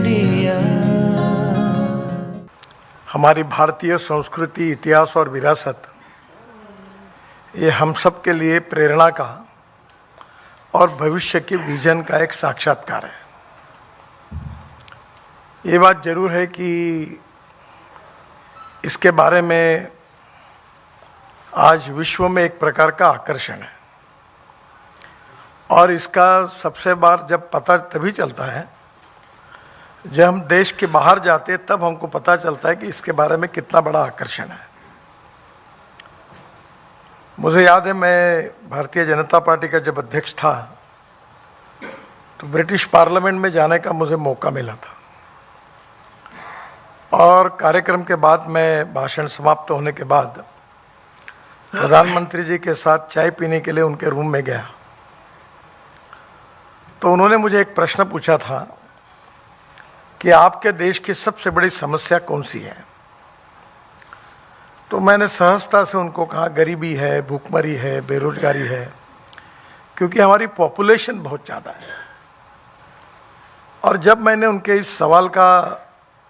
India. हमारी भारतीय संस्कृति, इतिहास और विरासत ये हम सब के लिए प्रेरणा का और भविष्य के विजन का एक साक्षात्कार है। ये बात जरूर है कि इसके बारे में आज विश्व में एक प्रकार का आकर्षण है और इसका सबसे बार जब पता तभी चलता है जब हम देश के बाहर जाते हैं, तब हमको पता चलता है कि इसके बारे में कितना बड़ा आकर्षण है। मुझे याद है, मैं भारतीय जनता पार्टी का जब अध्यक्ष था तो ब्रिटिश पार्लियामेंट में जाने का मुझे मौका मिला था और कार्यक्रम के बाद मैं भाषण समाप्त होने के बाद प्रधानमंत्री जी के साथ चाय पीने के लिए उनके रूम में गया तो उन्होंने मुझे एक प्रश्न पूछा था कि आपके देश की सबसे बड़ी समस्या कौन सी है। तो मैंने सहजता से उनको कहा गरीबी है, भूखमरी है, बेरोजगारी है, क्योंकि हमारी पॉपुलेशन बहुत ज़्यादा है। और जब मैंने उनके इस सवाल का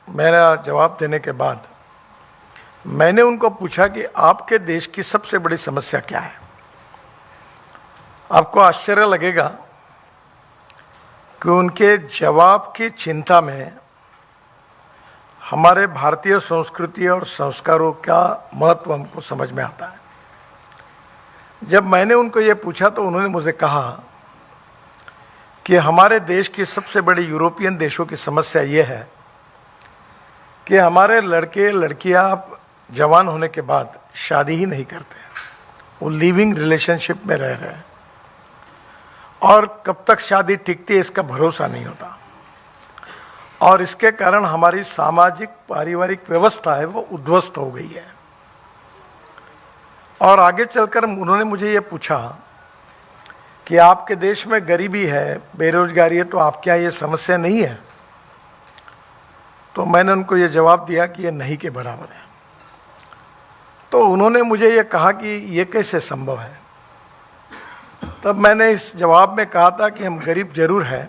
मेरा जवाब देने के बाद मैंने उनको पूछा कि आपके देश की सबसे बड़ी समस्या क्या है। आपको आश्चर्य लगेगा कि उनके जवाब की चिंता में हमारे भारतीय संस्कृति और संस्कारों का महत्व हमको समझ में आता है। जब मैंने उनको ये पूछा तो उन्होंने मुझे कहा कि हमारे देश की सबसे बड़ी यूरोपियन देशों की समस्या ये है कि हमारे लड़के लड़कियां जवान होने के बाद शादी ही नहीं करते, वो लिविंग रिलेशनशिप में रह रहे हैं और कब तक शादी टिकती है इसका भरोसा नहीं होता और इसके कारण हमारी सामाजिक पारिवारिक व्यवस्था है वो उद्ध्वस्त हो गई है। और आगे चलकर उन्होंने मुझे ये पूछा कि आपके देश में गरीबी है, बेरोजगारी है, तो आपके यहाँ ये समस्या नहीं है। तो मैंने उनको ये जवाब दिया कि ये नहीं के बराबर है। तो उन्होंने मुझे ये कहा कि ये कैसे संभव है। तब मैंने इस जवाब में कहा था कि हम गरीब जरूर हैं,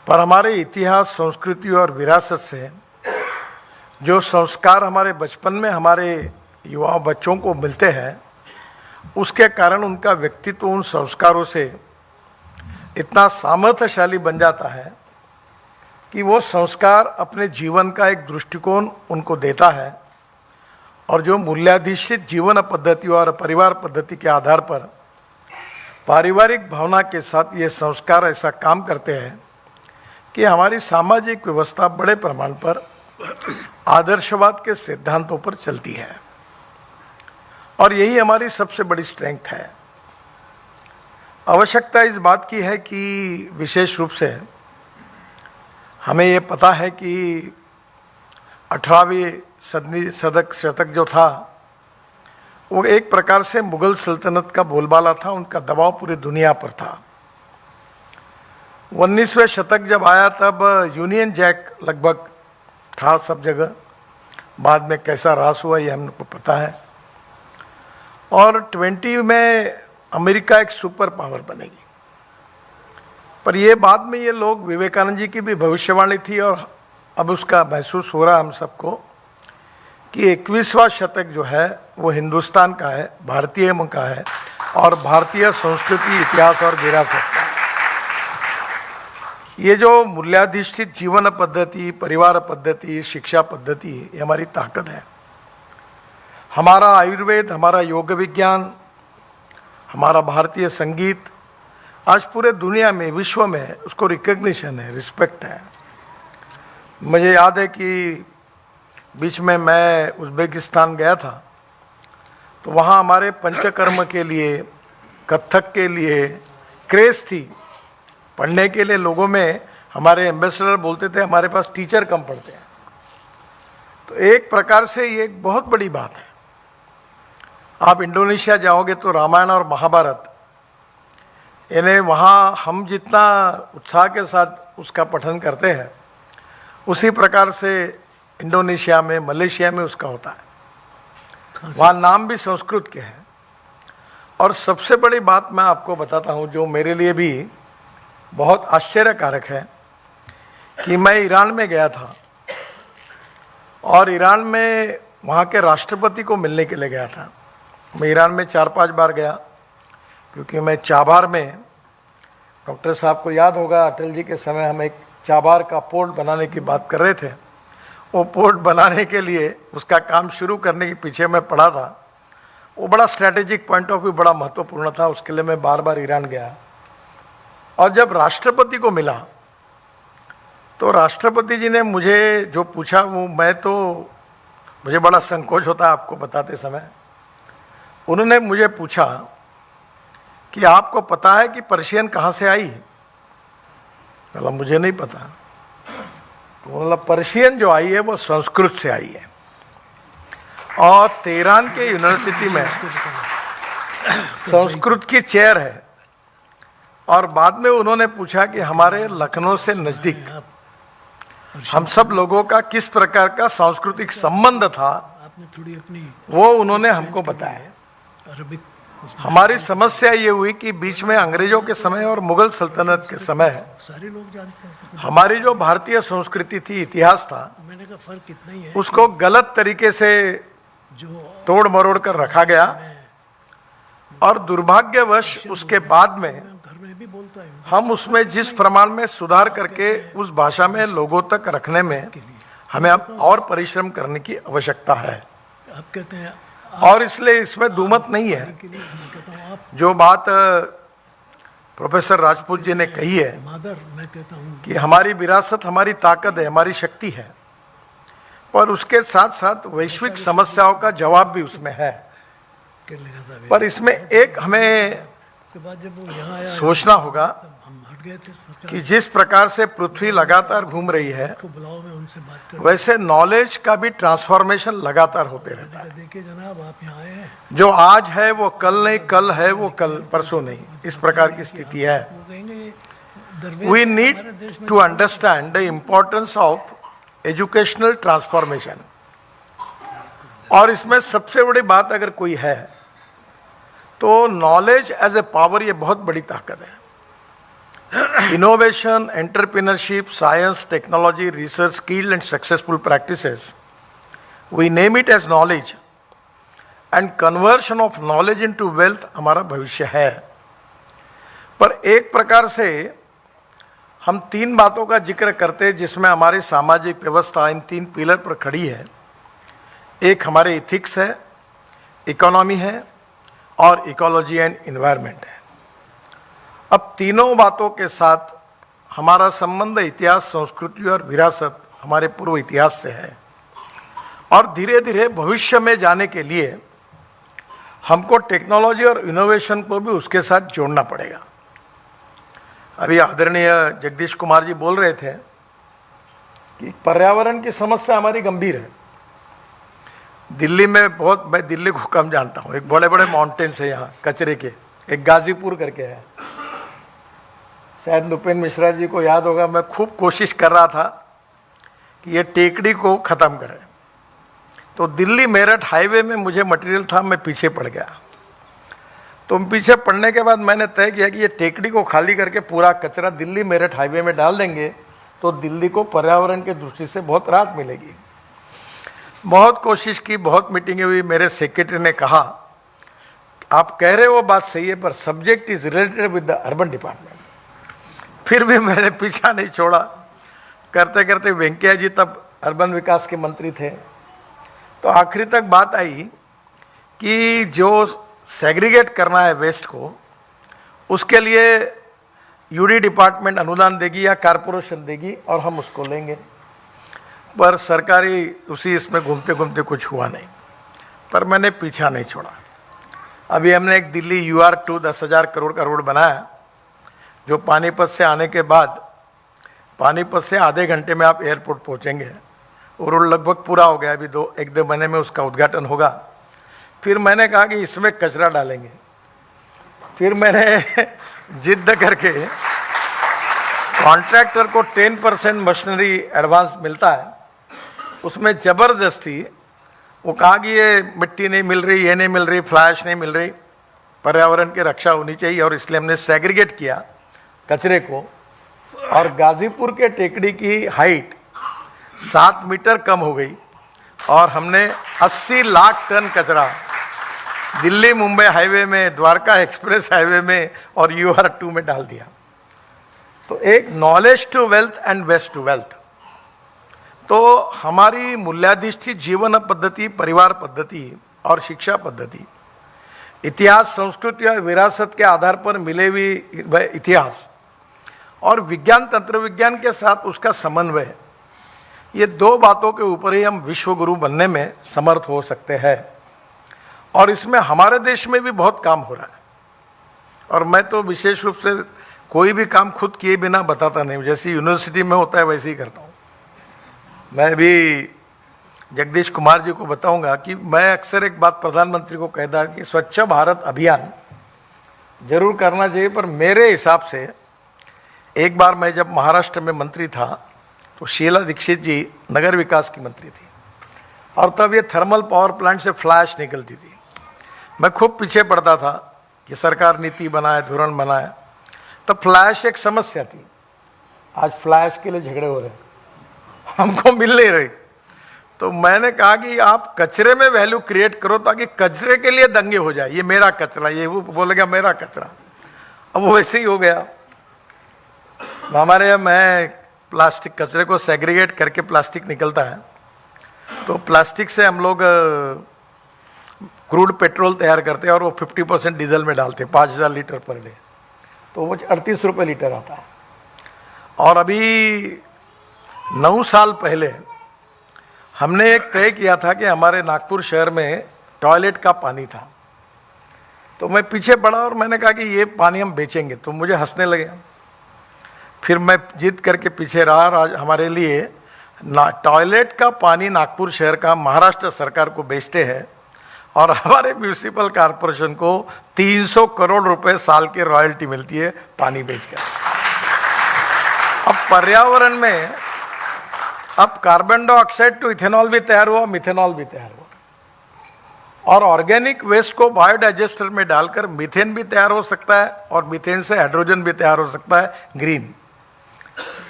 पर हमारे इतिहास, संस्कृति और विरासत से जो संस्कार हमारे बचपन में हमारे युवा बच्चों को मिलते हैं, उसके कारण उनका व्यक्तित्व उन संस्कारों से इतना सामर्थ्यशाली बन जाता है कि वो संस्कार अपने जीवन का एक दृष्टिकोण उनको देता है और जो मूल्याधिष्ठित जीवन पद्धति और परिवार पद्धति के आधार पर पारिवारिक भावना के साथ ये संस्कार ऐसा काम करते हैं कि हमारी सामाजिक व्यवस्था बड़े प्रमाण पर आदर्शवाद के सिद्धांतों पर चलती है और यही हमारी सबसे बड़ी स्ट्रेंथ है। आवश्यकता इस बात की है कि विशेष रूप से हमें ये पता है कि 18वीं शतक जो था वो एक प्रकार से मुगल सल्तनत का बोलबाला था, उनका दबाव पूरी दुनिया पर था। 19वें शतक जब आया तब यूनियन जैक लगभग था सब जगह, बाद में कैसा ह्रास हुआ ये हमको पता है। और 20 में अमेरिका एक सुपर पावर बनेगी, पर ये बाद में ये लोग विवेकानंद जी की भी भविष्यवाणी थी और अब उसका महसूस हो रहा है हम सबको कि 21वां शतक जो है वो हिंदुस्तान का है, भारतीय का है और भारतीय संस्कृति, इतिहास और विरासत का। ये जो मूल्याधिष्ठित जीवन पद्धति, परिवार पद्धति, शिक्षा पद्धति, ये हमारी ताकत है। हमारा आयुर्वेद, हमारा योग विज्ञान, हमारा भारतीय संगीत आज पूरे दुनिया में, विश्व में उसको रिकग्निशन है, रिस्पेक्ट है। मुझे याद है कि बीच में मैं उज़्बेकिस्तान गया था तो वहाँ हमारे पंचकर्म के लिए, कथक के लिए क्रेज़ थी पढ़ने के लिए। लोगों में हमारे एम्बेसडर बोलते थे हमारे पास टीचर कम पढ़ते हैं। तो एक प्रकार से ये एक बहुत बड़ी बात है। आप इंडोनेशिया जाओगे तो रामायण और महाभारत, यानी वहाँ हम जितना उत्साह के साथ उसका पठन करते हैं उसी प्रकार से इंडोनेशिया में, मलेशिया में उसका होता है। वहाँ नाम भी संस्कृत के हैं। और सबसे बड़ी बात मैं आपको बताता हूँ जो मेरे लिए भी बहुत आश्चर्यकारक है कि मैं ईरान में गया था और ईरान में वहाँ के राष्ट्रपति को मिलने के लिए गया था। मैं ईरान में 4-5 बार गया, क्योंकि मैं चाबार में, डॉक्टर साहब को याद होगा अटल जी के समय हम एक चाबार का पोर्ट बनाने की बात कर रहे थे। वो पोर्ट बनाने के लिए उसका काम शुरू करने के पीछे मैं पड़ा था। वो बड़ा स्ट्रैटेजिक पॉइंट ऑफ व्यू बड़ा महत्वपूर्ण था, उसके लिए मैं बार बार ईरान गया। और जब राष्ट्रपति को मिला तो राष्ट्रपति जी ने मुझे जो पूछा वो मुझे बड़ा संकोच होता है आपको बताते समय। उन्होंने मुझे पूछा कि आपको पता है कि पर्शियन कहाँ से आई? मतलब मुझे नहीं पता। तो मतलब पर्शियन जो आई है वो संस्कृत से आई है, और तेहरान के यूनिवर्सिटी में संस्कृत की चेयर है। और बाद में उन्होंने पूछा कि हमारे लखनऊ से नजदीक हम सब लोगों का किस प्रकार का सांस्कृतिक संबंध था, वो उन्होंने हमको बताया। हमारी समस्या ये हुई कि बीच में अंग्रेजों के समय और मुगल सल्तनत के समय सारे लोग जानते हैं हमारी जो भारतीय संस्कृति थी, इतिहास था, मैंने कहा फर्क कितना ही है उसको गलत तरीके से जो तोड़ मरोड़ कर रखा गया। और दुर्भाग्यवश उसके बाद में घर में भी बोलता है हम उसमें जिस प्रमाण में सुधार करके उस भाषा में लोगों तक रखने में हमें अब और परिश्रम करने की आवश्यकता है। आप कहते हैं और इसलिए इसमें दुमत नहीं है। के लिए मैं कहता हूँ आप जो बात प्रोफेसर राजपूत जी ने कही है मादर, मैं कहता हूँ कि हमारी विरासत हमारी ताकत है, हमारी शक्ति है, पर उसके साथ साथ वैश्विक समस्याओं का जवाब भी उसमें है। पर इसमें एक हमें के बाद जब वो यहाँ आया सोचना होगा तब हम हट गए थे सरकार कि जिस प्रकार से पृथ्वी लगातार घूम रही है, को बुलाओ, मैं उनसे बात कर वैसे नॉलेज का भी ट्रांसफॉर्मेशन लगातार होते रहता है। देखिए जनाब आप यहाँ आए हैं, जो आज है वो कल नहीं, कल है वो कल परसों नहीं, इस प्रकार की स्थिति है। वो कहेंगे दरवेश We हमारे need देश में to understand the importance of educational transformation। और इसमें सबसे बड़ी बात अगर कोई है तो नॉलेज एज ए पावर, ये बहुत बड़ी ताकत है। Innovation, entrepreneurship, science, technology, research, skill and successful practices, we name it as knowledge, and conversion of knowledge into wealth हमारा भविष्य है। पर एक प्रकार से हम 3 बातों का जिक्र करते हैं जिसमें हमारी सामाजिक व्यवस्था इन 3 पिलर पर खड़ी है। एक हमारे इथिक्स है, इकोनॉमी है और इकोलॉजी एंड इन्वायरमेंट है। अब तीनों बातों के साथ हमारा संबंध इतिहास, संस्कृति और विरासत हमारे पूर्व इतिहास से है। और धीरे धीरे भविष्य में जाने के लिए हमको टेक्नोलॉजी और इनोवेशन को भी उसके साथ जोड़ना पड़ेगा। अभी आदरणीय जगदीश कुमार जी बोल रहे थे कि पर्यावरण की समस्या हमारी गंभीर है। दिल्ली में मैं दिल्ली को कम जानता हूँ, एक बड़े बड़े माउंटेन्स है यहाँ कचरे के, एक गाजीपुर करके है, शायद नुपेंद्र मिश्रा जी को याद होगा। मैं खूब कोशिश कर रहा था कि ये टेकड़ी को ख़त्म करें, तो दिल्ली मेरठ हाईवे में मुझे मटेरियल था, मैं पीछे पड़ गया। तो पीछे पड़ने के बाद मैंने तय किया कि ये टेकड़ी को खाली करके पूरा कचरा दिल्ली मेरठ हाईवे में डाल देंगे तो दिल्ली को पर्यावरण की दृष्टि से बहुत राहत मिलेगी। बहुत कोशिश की, बहुत मीटिंगें हुई। मेरे सेक्रेटरी ने कहा आप कह रहे हो बात सही है, पर subject is related with the urban department. फिर भी मैंने पीछा नहीं छोड़ा। करते करते वेंकैया जी तब अर्बन विकास के मंत्री थे, तो आखिरी तक बात आई कि जो सेग्रीगेट करना है वेस्ट को, उसके लिए यूडी डिपार्टमेंट अनुदान देगी या कारपोरेशन देगी और हम उसको लेंगे। पर सरकारी उसी इसमें घूमते घूमते कुछ हुआ नहीं, पर मैंने पीछा नहीं छोड़ा। अभी हमने एक दिल्ली UR2 10,000 करोड़ का रोड बनाया, जो पानीपत से आने के बाद, पानीपत से आधे घंटे में आप एयरपोर्ट पहुंचेंगे। वो रोड लगभग पूरा हो गया, अभी 1-2 महीने में उसका उद्घाटन होगा। फिर मैंने कहा कि इसमें कचरा डालेंगे। फिर मैंने जिद करके कॉन्ट्रैक्टर को 10% मशीनरी एडवांस मिलता है, उसमें ज़बरदस्ती वो कहा कि ये मिट्टी नहीं मिल रही, ये नहीं मिल रही, फ्लैश नहीं मिल रही, पर्यावरण की रक्षा होनी चाहिए, और इसलिए हमने सेग्रीगेट किया कचरे को। और गाजीपुर के टेकड़ी की हाइट 7 मीटर कम हो गई और हमने 80 लाख टन कचरा दिल्ली मुंबई हाईवे में, द्वारका एक्सप्रेस हाईवे में और UR2 में डाल दिया। तो एक knowledge to wealth and waste to wealth. तो हमारी मूल्याधिष्ठित जीवन पद्धति, परिवार पद्धति और शिक्षा पद्धति, इतिहास, संस्कृति और विरासत के आधार पर मिले हुए इतिहास और विज्ञान, तंत्र विज्ञान के साथ उसका समन्वय, ये 2 बातों के ऊपर ही हम विश्व गुरु बनने में समर्थ हो सकते हैं। और इसमें हमारे देश में भी बहुत काम हो रहा है। और मैं तो विशेष रूप से कोई भी काम खुद किए बिना बताता नहीं, जैसे यूनिवर्सिटी में होता है वैसे ही करता हूँ। मैं भी जगदीश कुमार जी को बताऊंगा कि मैं अक्सर एक बात प्रधानमंत्री को कहता कि स्वच्छ भारत अभियान जरूर करना चाहिए, पर मेरे हिसाब से एक बार मैं जब महाराष्ट्र में मंत्री था तो शीला दीक्षित जी नगर विकास की मंत्री थी और तब ये थर्मल पावर प्लांट से फ्लैश निकलती थी। मैं खूब पीछे पड़ता था कि सरकार नीति बनाए, धोरण बनाए, तब फ्लैश एक समस्या थी। आज फ्लैश के लिए झगड़े हो रहे हैं, हमको मिल नहीं रही। तो मैंने कहा कि आप कचरे में वैल्यू क्रिएट करो ताकि कचरे के लिए दंगे हो जाए, ये मेरा कचरा, ये वो बोलेगा मेरा कचरा। अब वो वैसे ही हो गया। हमारे यहाँ मैं प्लास्टिक कचरे को सेग्रीगेट करके प्लास्टिक निकलता है, तो प्लास्टिक से हम लोग क्रूड पेट्रोल तैयार करते हैं और वो 50% डीजल में डालते हैं, 5000 लीटर पर डे, तो वो 38 रुपये लीटर आता है। और अभी 9 साल पहले हमने एक तय किया था कि हमारे नागपुर शहर में टॉयलेट का पानी था, तो मैं पीछे पड़ा और मैंने कहा कि ये पानी हम बेचेंगे, तो मुझे हंसने लगे। फिर मैं जीत करके पीछे रहा और आज हमारे लिए टॉयलेट का पानी नागपुर शहर का महाराष्ट्र सरकार को बेचते हैं और हमारे म्यूनिसिपल कॉरपोरेशन को 300 करोड़ रुपए साल की रॉयल्टी मिलती है पानी बेचकर। अब पर्यावरण में अब कार्बन डाइऑक्साइड टू इथेनॉल भी तैयार हुआ, मिथेनॉल भी तैयार हुआ और ऑर्गेनिक वेस्ट को बायोडाइजेस्टर में डालकर मीथेन भी तैयार हो सकता है और मीथेन से हाइड्रोजन भी तैयार हो सकता है, ग्रीन।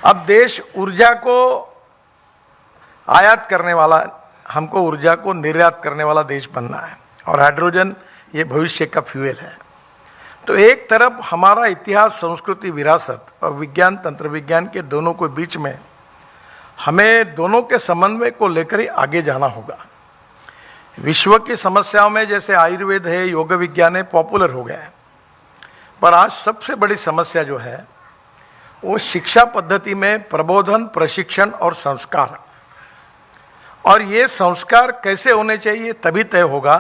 अब देश ऊर्जा को आयात करने वाला, हमको ऊर्जा को निर्यात करने वाला देश बनना है और हाइड्रोजन ये भविष्य का फ्यूल है। तो एक तरफ हमारा इतिहास, संस्कृति, विरासत और विज्ञान, तंत्र विज्ञान के दोनों के बीच में हमें दोनों के समन्वय को लेकर ही आगे जाना होगा। विश्व की समस्याओं में जैसे आयुर्वेद है, योग विज्ञान है, पॉपुलर हो गया है, पर आज सबसे बड़ी समस्या जो है वो शिक्षा पद्धति में प्रबोधन, प्रशिक्षण और संस्कार। और ये संस्कार कैसे होने चाहिए तभी तय होगा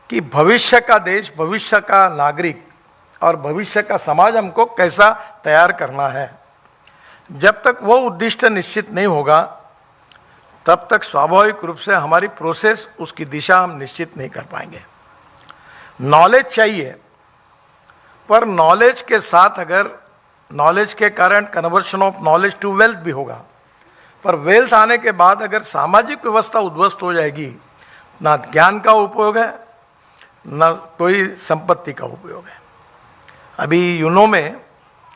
कि भविष्य का देश, भविष्य का नागरिक और भविष्य का समाज हमको कैसा तैयार करना है। जब तक वो उद्दिष्ट निश्चित नहीं होगा तब तक स्वाभाविक रूप से हमारी प्रोसेस, उसकी दिशा हम निश्चित नहीं कर पाएंगे। नॉलेज चाहिए, पर नॉलेज के साथ अगर नॉलेज के कारण conversion of knowledge to wealth भी होगा, पर वेल्थ आने के बाद अगर सामाजिक व्यवस्था उद्ध्वस्त हो जाएगी, ना ज्ञान का उपयोग है ना कोई संपत्ति का उपयोग है। अभी यूनो में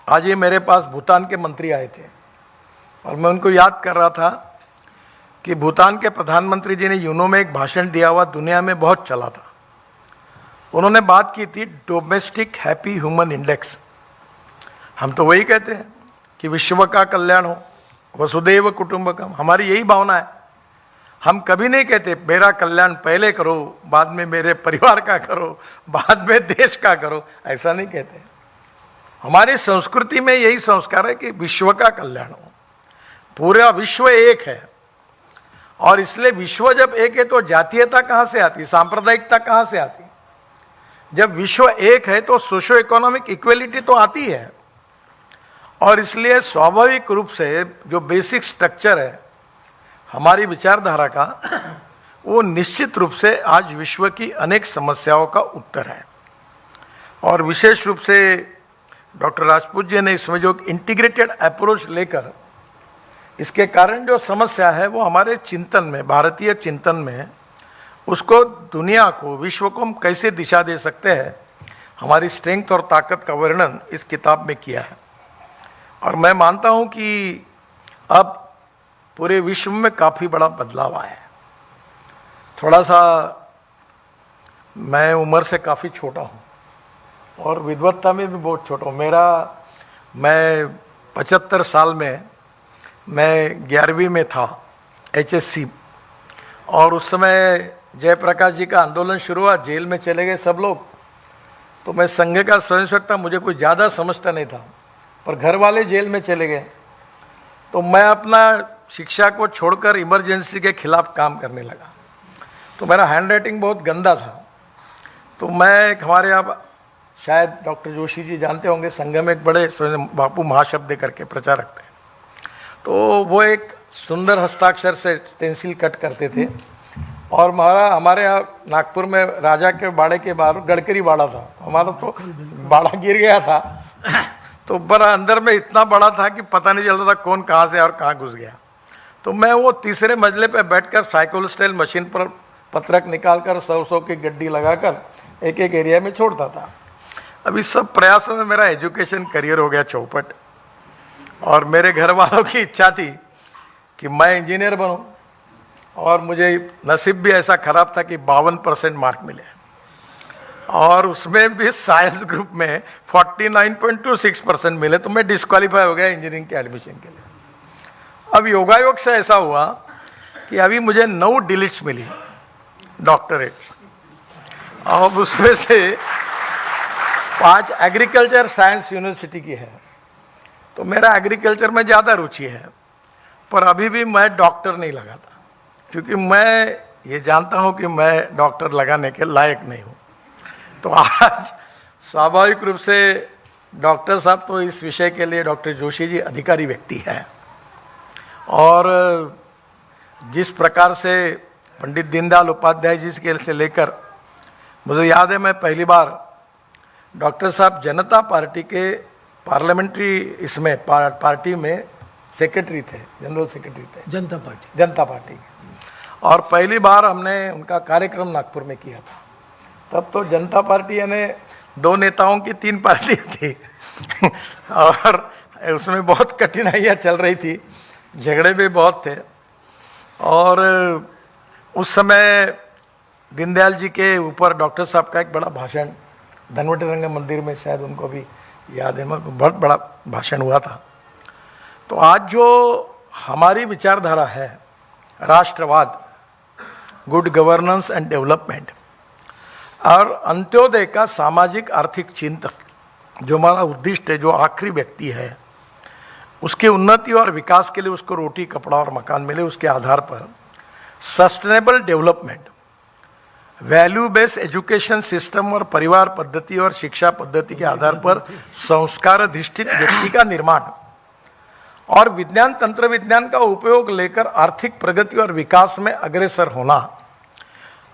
आज ये मेरे पास भूटान के मंत्री आए थे और मैं उनको याद कर रहा था कि भूटान के प्रधानमंत्री जी ने यूनो में एक भाषण दिया हुआ, दुनिया में बहुत चला था। उन्होंने बात की थी डोमेस्टिक हैप्पी ह्यूमन इंडेक्स। हम तो वही कहते हैं कि विश्व का कल्याण हो, वसुदैव कुटुंबकम, हमारी यही भावना है। हम कभी नहीं कहते मेरा कल्याण पहले करो, बाद में मेरे परिवार का करो, बाद में देश का करो, ऐसा नहीं कहते। हमारी संस्कृति में यही संस्कार है कि विश्व का कल्याण हो, पूरा विश्व एक है। और इसलिए विश्व जब एक है तो जातीयता कहाँ से आती, सांप्रदायिकता कहाँ से आती? जब विश्व एक है तो सोशो इकोनॉमिक इक्वेलिटी तो आती है। और इसलिए स्वाभाविक रूप से जो बेसिक स्ट्रक्चर है हमारी विचारधारा का, वो निश्चित रूप से आज विश्व की अनेक समस्याओं का उत्तर है। और विशेष रूप से डॉक्टर राजपूत जी ने इसमें जो इंटीग्रेटेड अप्रोच लेकर, इसके कारण जो समस्या है वो हमारे चिंतन में, भारतीय चिंतन में, उसको दुनिया को, विश्व को हम कैसे दिशा दे सकते हैं, हमारी स्ट्रेंथ और ताकत का वर्णन इस किताब में किया है। और मैं मानता हूं कि अब पूरे विश्व में काफ़ी बड़ा बदलाव आया है। थोड़ा सा मैं उम्र से काफ़ी छोटा हूं और विद्वत्ता में भी बहुत छोटा हूं। मैं 75 साल में मैं 11वीं में था, HSC, और उस समय जयप्रकाश जी का आंदोलन शुरू हुआ, जेल में चले गए सब लोग। तो मैं संघ का स्वयंसेवक था, मुझे कुछ ज़्यादा समझता नहीं था, पर घर वाले जेल में चले गए तो मैं अपना शिक्षा को छोड़कर इमरजेंसी के खिलाफ काम करने लगा। तो मेरा हैंड राइटिंग बहुत गंदा था। तो मैं हमारे यहाँ शायद डॉक्टर जोशी जी जानते होंगे, संघ में एक बड़े बापू महाशब्द करके प्रचार रखते हैं। तो वो एक सुंदर हस्ताक्षर से स्टेंसिल कट करते थे और हमारे यहाँ नागपुर में राजा के बाड़े के बाहर गडकरी बाड़ा था, हमारा तो बाड़ा गिर गया था। तो बड़ा अंदर में इतना बड़ा था कि पता नहीं चलता था कौन कहाँ से और कहाँ घुस गया। तो मैं वो तीसरे मंजिले पे बैठकर साइकिल स्टाइल मशीन पर पत्रक निकालकर 100 की गड्डी लगाकर एक एक एरिया में छोड़ता था। अब इस सब प्रयासों में मेरा एजुकेशन करियर हो गया चौपट, और मेरे घर वालों की इच्छा थी कि मैं इंजीनियर बनूं, और मुझे नसीब भी ऐसा खराब था कि 52% मार्क मिले, और उसमें भी साइंस ग्रुप में 49.26% मिले। तो मैं डिस्क्वालीफाई हो गया इंजीनियरिंग के एडमिशन के लिए। अब योगायोग से ऐसा हुआ कि अभी मुझे 9 डिलीट्स मिली, डॉक्टरेट्स, और उसमें से 5 एग्रीकल्चर साइंस यूनिवर्सिटी की है। तो मेरा एग्रीकल्चर में ज़्यादा रुचि है, पर अभी भी मैं डॉक्टर नहीं लगाता, क्योंकि मैं ये जानता हूँ कि मैं डॉक्टर लगाने के लायक नहीं हूँ। तो आज स्वाभाविक रूप से डॉक्टर साहब तो इस विषय के लिए डॉक्टर जोशी जी अधिकारी व्यक्ति हैं, और जिस प्रकार से पंडित दीनदयाल उपाध्याय जी के से लेकर, मुझे याद है मैं पहली बार डॉक्टर साहब जनता पार्टी के पार्लियामेंट्री इसमें पार्टी में सेक्रेटरी थे, जनरल सेक्रेटरी थे जनता पार्टी और पहली बार हमने उनका कार्यक्रम नागपुर में किया था। तब तो जनता पार्टी यानी 2 नेताओं की 3 पार्टियां थी और उसमें बहुत कठिनाइयाँ चल रही थी, झगड़े भी बहुत थे। और उस समय दीनदयाल जी के ऊपर डॉक्टर साहब का एक बड़ा भाषण धनवटी रंग मंदिर में, शायद उनको भी याद है, बहुत बड़ा भाषण हुआ था। तो आज जो हमारी विचारधारा है, राष्ट्रवाद, गुड गवर्नेंस एंड डेवलपमेंट, और अंत्योदय का सामाजिक आर्थिक चिंतन, जो हमारा उद्दिष्ट है, जो आखिरी व्यक्ति है उसकी उन्नति और विकास के लिए उसको रोटी कपड़ा और मकान मिले, उसके आधार पर sustainable development, value based education system और परिवार पद्धति और शिक्षा पद्धति के आधार पर संस्कार अधिष्ठित व्यक्ति का निर्माण, और विज्ञान तंत्र विज्ञान का उपयोग लेकर आर्थिक प्रगति और विकास में अग्रसर होना,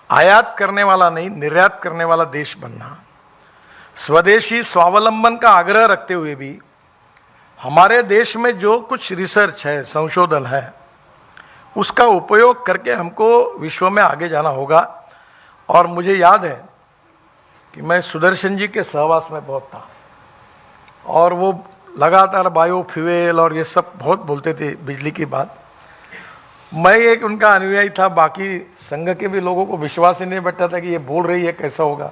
आयात करने वाला नहीं निर्यात करने वाला देश बनना, स्वदेशी स्वावलंबन का आग्रह रखते हुए भी हमारे देश में जो कुछ रिसर्च है, संशोधन है, उसका उपयोग करके हमको विश्व में आगे जाना होगा। और मुझे याद है कि मैं सुदर्शन जी के सहवास में बहुत था, और वो लगातार बायोफ्यूल और ये सब बहुत बोलते थे बिजली की बात। मैं एक उनका अनुयायी था, बाकी संघ के भी लोगों को विश्वास ही नहीं बैठा था कि ये बोल रही है, कैसा होगा।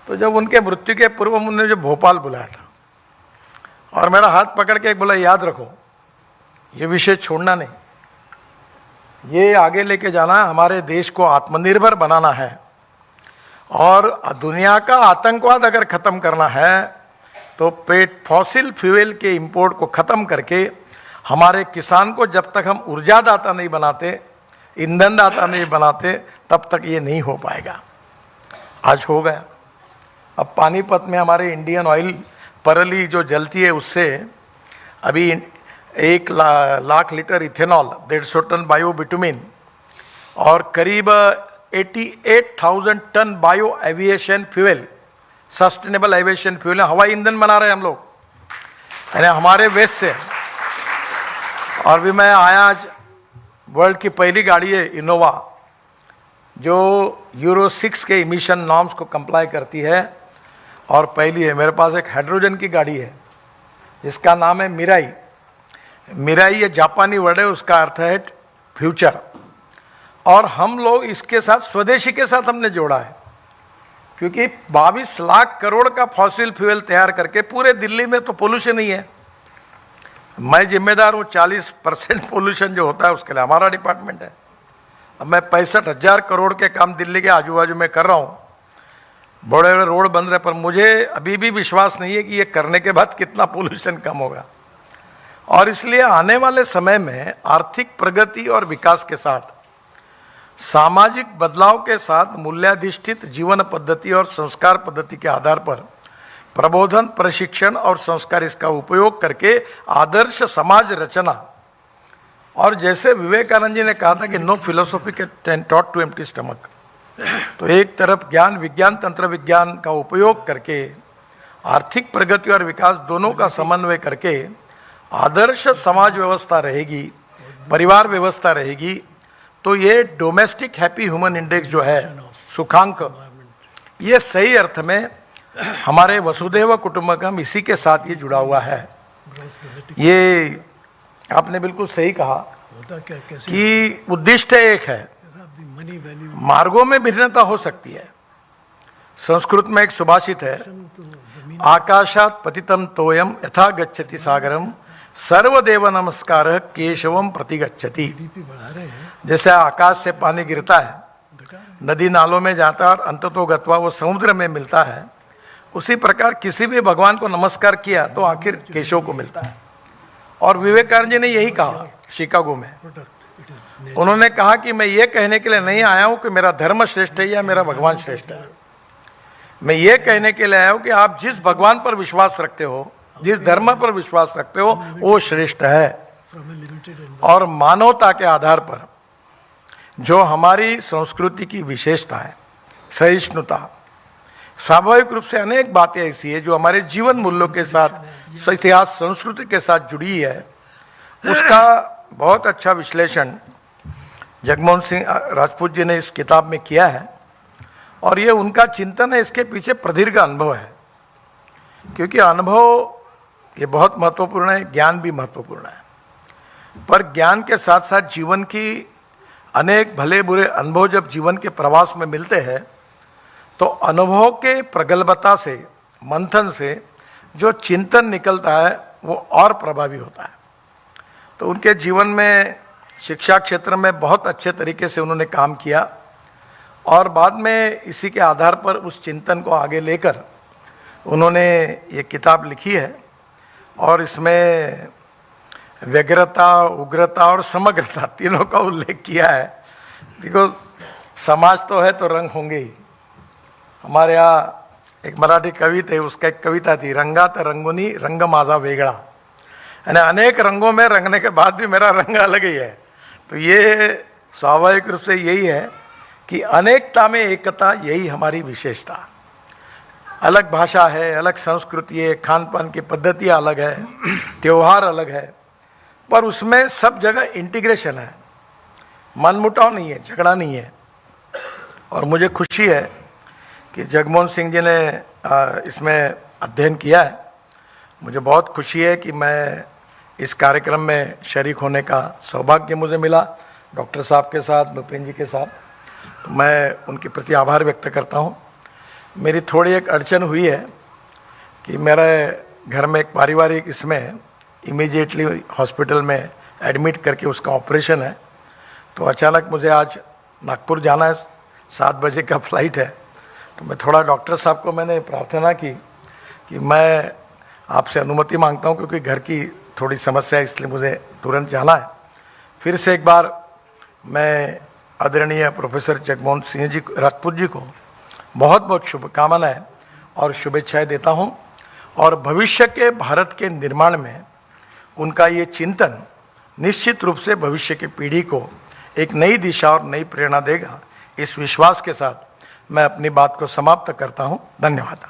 तो जब उनके मृत्यु के पूर्व उन्होंने जो भोपाल बुलाया था और मेरा हाथ पकड़ के बोला, याद रखो ये विषय छोड़ना नहीं, ये आगे लेके जाना है, हमारे देश को आत्मनिर्भर बनाना है, और दुनिया का आतंकवाद अगर खत्म करना है तो फॉसिल फ्यूल के इंपोर्ट को खत्म करके हमारे किसान को जब तक हम ऊर्जा दाता नहीं बनाते, ईंधन दाता नहीं बनाते, तब तक ये नहीं हो पाएगा। आज हो गया। अब पानीपत में हमारे इंडियन ऑयल परली जो जलती है, उससे अभी 1 lakh litre ethanol, 150 ton bio bitumen और करीब 88,000 ton bio aviation fuel, sustainable aviation fuel, हवाई ईंधन बना रहे हैं हम लोग, यानी हमारे वेस्ट से। और भी मैं आया, आज वर्ल्ड की पहली गाड़ी है इनोवा, जो यूरो 6 के इमिशन नॉर्म्स को कंप्लाई करती है, और पहली है। मेरे पास एक हाइड्रोजन की गाड़ी है इसका नाम है मिराई। मिराई ये जापानी वर्ड है, उसका अर्थ है फ्यूचर। और हम लोग इसके साथ स्वदेशी के साथ हमने जोड़ा है, क्योंकि 22 लाख करोड़ का फॉसिल फ्यूल तैयार करके पूरे दिल्ली में तो पोल्यूशन ही है। मैं जिम्मेदार हूँ, 40% पोल्यूशन जो होता है उसके लिए हमारा डिपार्टमेंट है। अब मैं 65,000 करोड़ के काम दिल्ली के आजू बाजू में कर रहा हूँ, बड़े बड़े रोड बन रहे, पर मुझे अभी भी विश्वास नहीं है कि ये करने के बाद कितना पोल्यूशन कम होगा। और इसलिए आने वाले समय में आर्थिक प्रगति और विकास के साथ, सामाजिक बदलाव के साथ मूल्याधिष्ठित जीवन पद्धति और संस्कार पद्धति के आधार पर प्रबोधन, प्रशिक्षण और संस्कार इसका उपयोग करके आदर्श समाज रचना। और जैसे विवेकानंद जी ने कहा था कि no philosophy can taught to empty stomach, तो एक तरफ ज्ञान विज्ञान तंत्र विज्ञान का उपयोग करके आर्थिक प्रगति और विकास दोनों का समन्वय करके आदर्श समाज व्यवस्था रहेगी, परिवार व्यवस्था रहेगी, तो ये डोमेस्टिक हैप्पी ह्यूमन इंडेक्स जो है, सुखांक, ये सही अर्थ में हमारे वसुधैव कुटुंबकम इसी के साथ ये जुड़ा हुआ है। ये आपने बिल्कुल सही कहा होता क्या कैसे कि उद्दिष्ट एक है, मनी वैल्यू मार्गों में भिन्नता हो सकती है। संस्कृत में एक सुभाषित है, तो जमीन आकाशात पतितम तोयम यथा गच्छति सागरम सर्वदेव नमस्कार केशवम प्रति गच्छति। डीपी बढ़ा रहे हैं, जैसे आकाश से पानी गिरता है, घटा रहे हैं। नदी नालों में जाता है और अंततो गत्वा वो समुद्र में मिलता है, उसी प्रकार किसी भी भगवान को नमस्कार किया तो आखिर केशव को मिलता है। और विवेकानंद जी ने यही कहा शिकागो में। प्रोडक्ट इट इज उन्होंने कहा कि मैं ये कहने के लिए नहीं आया हूं कि मेरा धर्म श्रेष्ठ है या मेरा भगवान श्रेष्ठ है। मैं ये कहने के लिए आया हूं कि आप जिस भगवान पर विश्वास रखते हो, जिस धर्म पर विश्वास रखते हो, वो श्रेष्ठ है। फ्रॉम ए लिमिटेड और मानवता के आधार पर जो हमारी संस्कृति की विशेषता है, सहिष्णुता, स्वाभाविक रूप से अनेक बातें ऐसी है जो हमारे जीवन मूल्यों के साथ, इतिहास संस्कृति के साथ जुड़ी है, उसका बहुत अच्छा विश्लेषण जगमोहन सिंह राजपूत जी ने इस किताब में किया है। और ये उनका चिंतन है, इसके पीछे प्रदीर्घ अनुभव है, क्योंकि अनुभव ये बहुत महत्वपूर्ण है, ज्ञान भी महत्वपूर्ण है। पर ज्ञान के साथ साथ जीवन की अनेक भले बुरे अनुभव जब जीवन के प्रवास में मिलते हैं, तो अनुभव के प्रगल्भता से, मंथन से जो चिंतन निकलता है वो और प्रभावी होता है। तो उनके जीवन में शिक्षा क्षेत्र में बहुत अच्छे तरीके से उन्होंने काम किया और बाद में इसी के आधार पर उस चिंतन को आगे लेकर उन्होंने ये किताब लिखी है। और इसमें व्यग्रता, उग्रता और समग्रता तीनों का उल्लेख किया है। देखो, समाज तो है तो रंग होंगे ही। हमारे यहाँ एक मराठी कवि थे, उसका एक कविता थी, रंगात रंगुनी रंग माझा वेगळा, यानी अनेक रंगों में रंगने के बाद भी मेरा रंग अलग ही है। तो ये स्वाभाविक रूप से यही है कि अनेकता में एकता, यही हमारी विशेषता। अलग भाषा है, अलग संस्कृति है, खान पान की पद्धतियाँ अलग है, त्योहार अलग है, पर उसमें सब जगह इंटीग्रेशन है, मनमुटाव नहीं है, झगड़ा नहीं है। और मुझे खुशी है कि जगमोहन सिंह जी ने इसमें अध्ययन किया है। मुझे बहुत खुशी है कि मैं इस कार्यक्रम में शरीक होने का सौभाग्य मुझे मिला, डॉक्टर साहब के साथ, भूपेन जी के साथ। तो मैं उनके प्रति आभार व्यक्त करता हूँ। मेरी थोड़ी एक अड़चन हुई है कि मेरे घर में एक पारिवारिक इसमें इमीडिएटली हॉस्पिटल में एडमिट करके उसका ऑपरेशन है। तो अचानक मुझे आज नागपुर जाना है, 7 बजे का फ्लाइट है। तो मैं थोड़ा डॉक्टर साहब को मैंने प्रार्थना की कि मैं आपसे अनुमति मांगता हूं, क्योंकि घर की थोड़ी समस्या है, इसलिए मुझे तुरंत जाना है। फिर से एक बार मैं आदरणीय प्रोफेसर जगमोहन सिंह जी राजपूत जी को बहुत बहुत शुभकामनाएं और शुभेच्छाएं देता हूं। और भविष्य के भारत के निर्माण में उनका ये चिंतन निश्चित रूप से भविष्य की पीढ़ी को एक नई दिशा और नई प्रेरणा देगा। इस विश्वास के साथ मैं अपनी बात को समाप्त करता हूं। धन्यवाद।